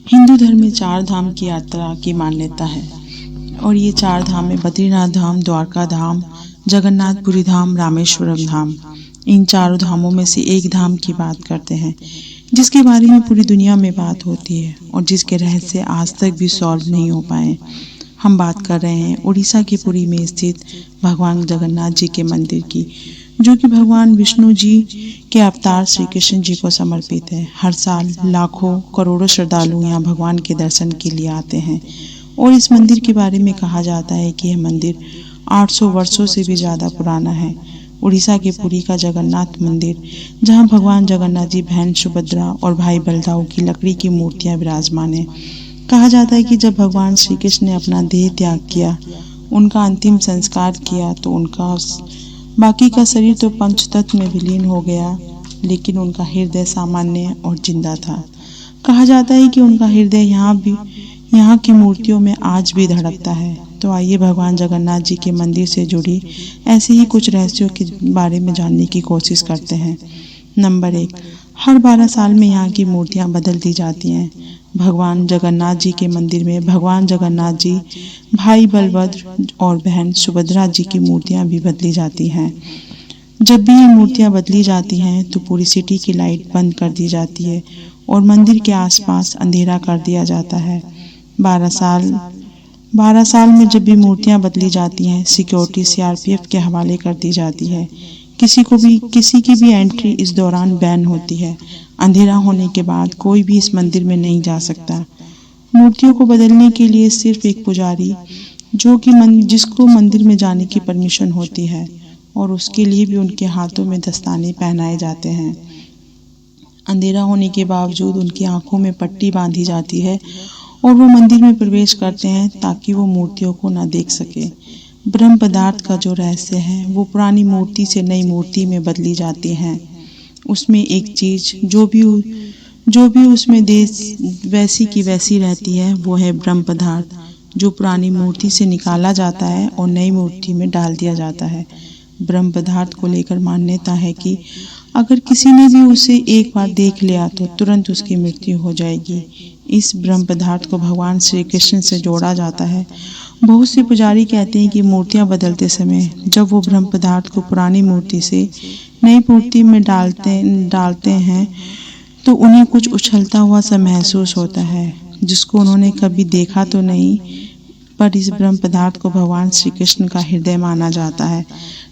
हिंदू धर्म में 4 धाम की यात्रा की मान्यता है और ये 4 धाम है बद्रीनाथ धाम, द्वारका धाम, जगन्नाथपुरी धाम, रामेश्वरम धाम। इन चारों धामों में से एक धाम की बात करते हैं जिसके बारे में पूरी दुनिया में बात होती है और जिसके रहस्य आज तक भी सॉल्व नहीं हो पाए। हम बात कर रहे हैं उड़ीसा के पुरी में स्थित भगवान जगन्नाथ जी के मंदिर की, जो कि भगवान विष्णु जी के अवतार श्री कृष्ण जी को समर्पित है। हर साल लाखों करोड़ों श्रद्धालु यहाँ भगवान के दर्शन के लिए आते हैं और इस मंदिर के बारे में कहा जाता है कि यह मंदिर 800 वर्षों से भी ज़्यादा पुराना है। उड़ीसा के पुरी का जगन्नाथ मंदिर, जहाँ भगवान जगन्नाथ जी, बहन सुभद्रा और भाई बलदाऊ की लकड़ी की मूर्तियाँ विराजमान है। कहा जाता है कि जब भगवान श्री कृष्ण ने अपना देह त्याग किया, उनका अंतिम संस्कार किया, तो उनका बाकी का शरीर तो पंचतत्व में विलीन हो गया, लेकिन उनका हृदय सामान्य और जिंदा था। कहा जाता है कि उनका हृदय यहाँ की मूर्तियों में आज भी धड़कता है। तो आइए भगवान जगन्नाथ जी के मंदिर से जुड़ी ऐसे ही कुछ रहस्यों के बारे में जानने की कोशिश करते हैं। नंबर 1, हर 12 साल में यहाँ की मूर्तियाँ बदल दी जाती हैं। भगवान जगन्नाथ जी के मंदिर में भगवान जगन्नाथ जी, भाई बलभद्र और बहन सुभद्रा जी की मूर्तियाँ भी बदली जाती हैं। जब भी ये मूर्तियाँ बदली जाती हैं तो पूरी सिटी की लाइट बंद कर दी जाती है और मंदिर के आसपास अंधेरा कर दिया जाता है। 12 साल में जब भी मूर्तियाँ बदली जाती हैं, सिक्योरिटी CRPF के हवाले कर दी जाती है। किसी की भी एंट्री इस दौरान बैन होती है। अंधेरा होने के बाद कोई भी इस मंदिर में नहीं जा सकता। मूर्तियों को बदलने के लिए सिर्फ एक पुजारी, जिसको मंदिर में जाने की परमिशन होती है, और उसके लिए भी उनके हाथों में दस्ताने पहनाए जाते हैं। अंधेरा होने के बावजूद उनकी आंखों में पट्टी बांधी जाती है और वो मंदिर में प्रवेश करते हैं ताकि वो मूर्तियों को न देख सके। ब्रह्म पदार्थ का जो रहस्य है वो पुरानी मूर्ति से नई मूर्ति में बदली जाती है। उसमें एक चीज जो भी उसमें वैसी की वैसी रहती है, वो है ब्रह्म पदार्थ, जो पुरानी मूर्ति से निकाला जाता है और नई मूर्ति में डाल दिया जाता है। ब्रह्म पदार्थ को लेकर मान्यता है कि अगर किसी ने भी उसे एक बार देख लिया तो तुरंत उसकी मृत्यु हो जाएगी। इस ब्रह्म पदार्थ को भगवान श्री कृष्ण से जोड़ा जाता है। बहुत से पुजारी कहते हैं कि मूर्तियां बदलते समय जब वो ब्रह्म पदार्थ को पुरानी मूर्ति से नई मूर्ति में डालते हैं तो उन्हें कुछ उछलता हुआ सा महसूस होता है, जिसको उन्होंने कभी देखा तो नहीं, पर इस ब्रह्म पदार्थ को भगवान श्री कृष्ण का हृदय माना जाता है।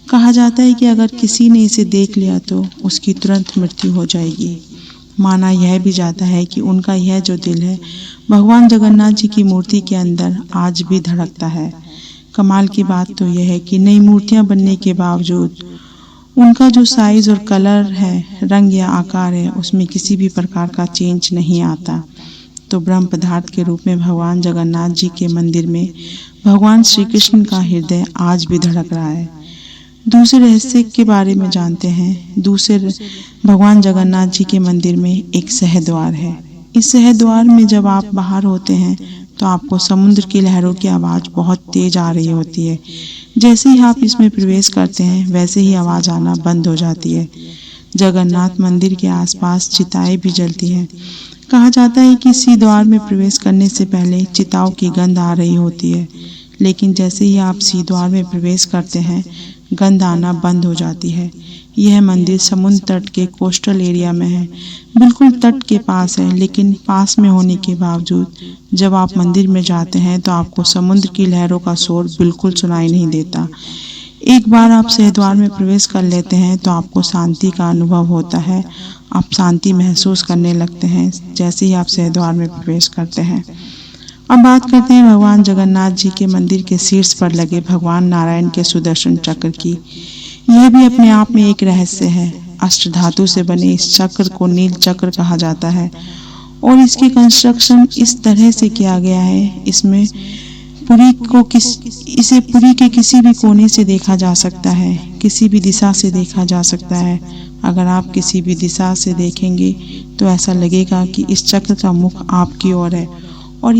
कहा जाता है कि अगर किसी ने इसे देख लिया तो उसकी तुरंत मृत्यु हो जाएगी। माना यह भी जाता है कि उनका यह जो दिल है भगवान जगन्नाथ जी की मूर्ति के अंदर आज भी धड़कता है। कमाल की बात तो यह है कि नई मूर्तियां बनने के बावजूद उनका जो साइज और कलर है, रंग या आकार है, उसमें किसी भी प्रकार का चेंज नहीं आता। तो ब्रह्म पदार्थ के रूप में भगवान जगन्नाथ जी के मंदिर में भगवान श्री कृष्ण का हृदय आज भी धड़क रहा है। दूसरे रहस्य के बारे में जानते हैं। दूसरे भगवान जगन्नाथ जी के मंदिर में एक सहद्वार है। इस सहद्वार में जब आप बाहर होते हैं तो आपको समुद्र की लहरों की आवाज़ बहुत तेज आ रही होती है। जैसे ही आप इसमें प्रवेश करते हैं वैसे ही आवाज़ आना बंद हो जाती है। जगन्नाथ मंदिर के आसपास चिताएं भी जलती हैं। कहा जाता है कि इसी द्वार में प्रवेश करने से पहले चिताओं की गंध आ रही होती है, लेकिन जैसे ही आप इसी द्वार में प्रवेश करते हैं गंध आना बंद हो जाती है। यह मंदिर समुद्र तट के कोस्टल एरिया में है, बिल्कुल तट के पास है, लेकिन पास में होने के बावजूद जब आप मंदिर में जाते हैं तो आपको समुद्र की लहरों का शोर बिल्कुल सुनाई नहीं देता। एक बार आप सहद्वार में प्रवेश कर लेते हैं तो आपको शांति का अनुभव होता है। आप शांति महसूस करने लगते हैं जैसे ही आप सहद्वार में प्रवेश करते हैं। अब बात करते हैं भगवान जगन्नाथ जी के मंदिर के शीर्ष पर लगे भगवान नारायण के सुदर्शन चक्र की। यह भी अपने आप में एक रहस्य है। अष्टधातु से बने इस चक्र को नील चक्र कहा जाता है और इसकी कंस्ट्रक्शन इस तरह से किया गया है, इसे पुरी के किसी भी कोने से देखा जा सकता है, किसी भी दिशा से देखा जा सकता है। अगर आप किसी भी दिशा से देखेंगे तो ऐसा लगेगा कि इस चक्र का मुख आपकी ओर है और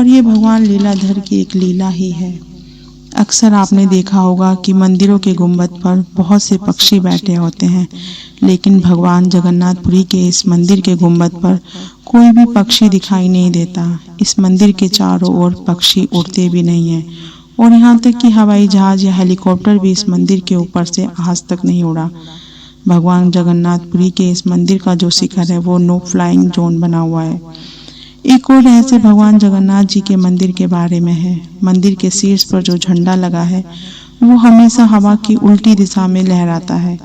ये भगवान लीलाधर की एक लीला ही है। अक्सर आपने देखा होगा कि मंदिरों के गुंबद पर बहुत से पक्षी बैठे होते हैं, लेकिन भगवान जगन्नाथपुरी के इस मंदिर के गुंबद पर कोई भी पक्षी दिखाई नहीं देता। इस मंदिर के चारों ओर पक्षी उड़ते भी नहीं हैं और यहाँ तक कि हवाई जहाज या हेलीकॉप्टर भी इस मंदिर के ऊपर से आज तक नहीं उड़ा। भगवान जगन्नाथपुरी के इस मंदिर का जो शिखर है वो नो फ्लाइंग जोन बना हुआ है। एक और रहस्य भगवान जगन्नाथ जी के मंदिर के बारे में है। मंदिर के शीर्ष पर जो झंडा लगा है वो हमेशा हवा की उल्टी दिशा में लहराता है।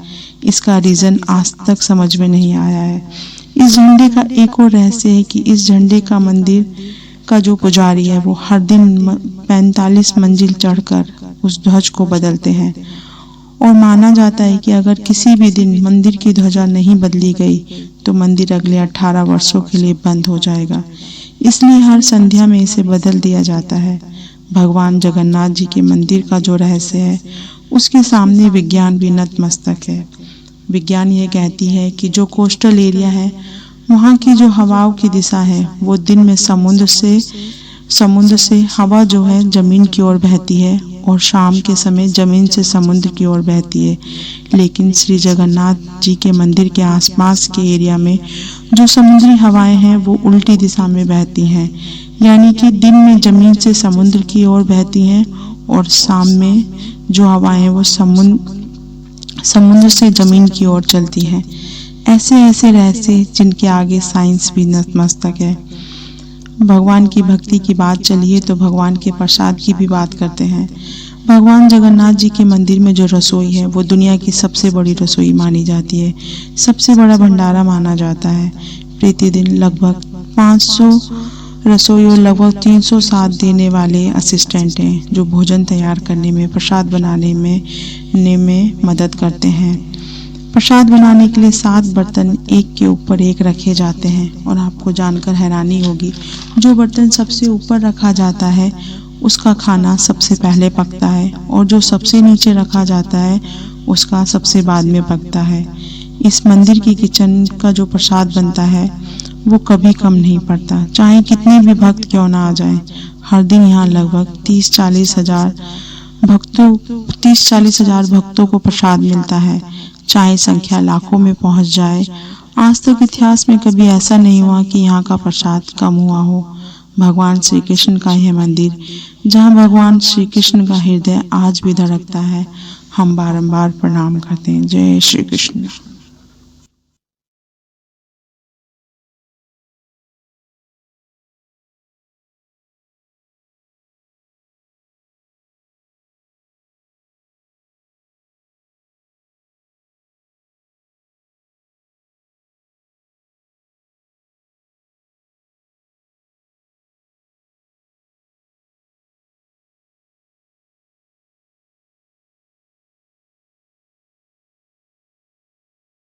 इसका रीजन आज तक समझ में नहीं आया है। इस झंडे का एक और रहस्य है कि इस झंडे का मंदिर का जो पुजारी है वो हर दिन 45 मंजिल चढ़कर उस ध्वज को बदलते हैं और माना जाता है कि अगर किसी भी दिन मंदिर की ध्वजा नहीं बदली गई तो मंदिर अगले 18 वर्षों के लिए बंद हो जाएगा। इसलिए हर संध्या में इसे बदल दिया जाता है। भगवान जगन्नाथ जी के मंदिर का जो रहस्य है उसके सामने विज्ञान भी नतमस्तक है। विज्ञान यह कहती है कि जो कोस्टल एरिया है वहाँ की जो हवाओं की दिशा है वो दिन में समुद्र से हवा जो है जमीन की ओर बहती है और शाम के समय जमीन से समुद्र की ओर बहती है। लेकिन श्री जगन्नाथ जी के मंदिर के आसपास के एरिया में जो समुद्री हवाएं हैं वो उल्टी दिशा में बहती हैं, यानी कि दिन में जमीन से समुद्र की ओर बहती हैं और शाम में जो हवाएं हैं वो समुद्र से जमीन की ओर चलती हैं। ऐसे ऐसे रहस्य जिनके आगे साइंस भी नतमस्तक है। भगवान की भक्ति की बात चलिए तो भगवान के प्रसाद की भी बात करते हैं। भगवान जगन्नाथ जी के मंदिर में जो रसोई है वो दुनिया की सबसे बड़ी रसोई मानी जाती है, सबसे बड़ा भंडारा माना जाता है। प्रतिदिन लगभग 500 रसोई और लगभग 307 देने वाले असिस्टेंट हैं जो भोजन तैयार करने में, प्रसाद बनाने में मदद करते हैं। प्रसाद बनाने के लिए 7 बर्तन एक के ऊपर एक रखे जाते हैं और आपको जानकर हैरानी होगी, जो बर्तन सबसे ऊपर रखा जाता है उसका खाना सबसे पहले पकता है और जो सबसे नीचे रखा जाता है उसका सबसे बाद में पकता है। इस मंदिर की किचन का जो प्रसाद बनता है वो कभी कम नहीं पड़ता, चाहे कितने भी भक्त क्यों ना आ जाएं। हर दिन यहाँ लगभग 30-40 हजार भक्तों को प्रसाद मिलता है, चाहे संख्या लाखों में पहुंच जाए। आज तक इतिहास में कभी ऐसा नहीं हुआ कि यहाँ का प्रसाद कम हुआ हो। भगवान श्री कृष्ण का यह मंदिर, जहाँ भगवान श्री कृष्ण का हृदय आज भी धड़कता है, हम बारंबार प्रणाम करते हैं। जय श्री कृष्ण।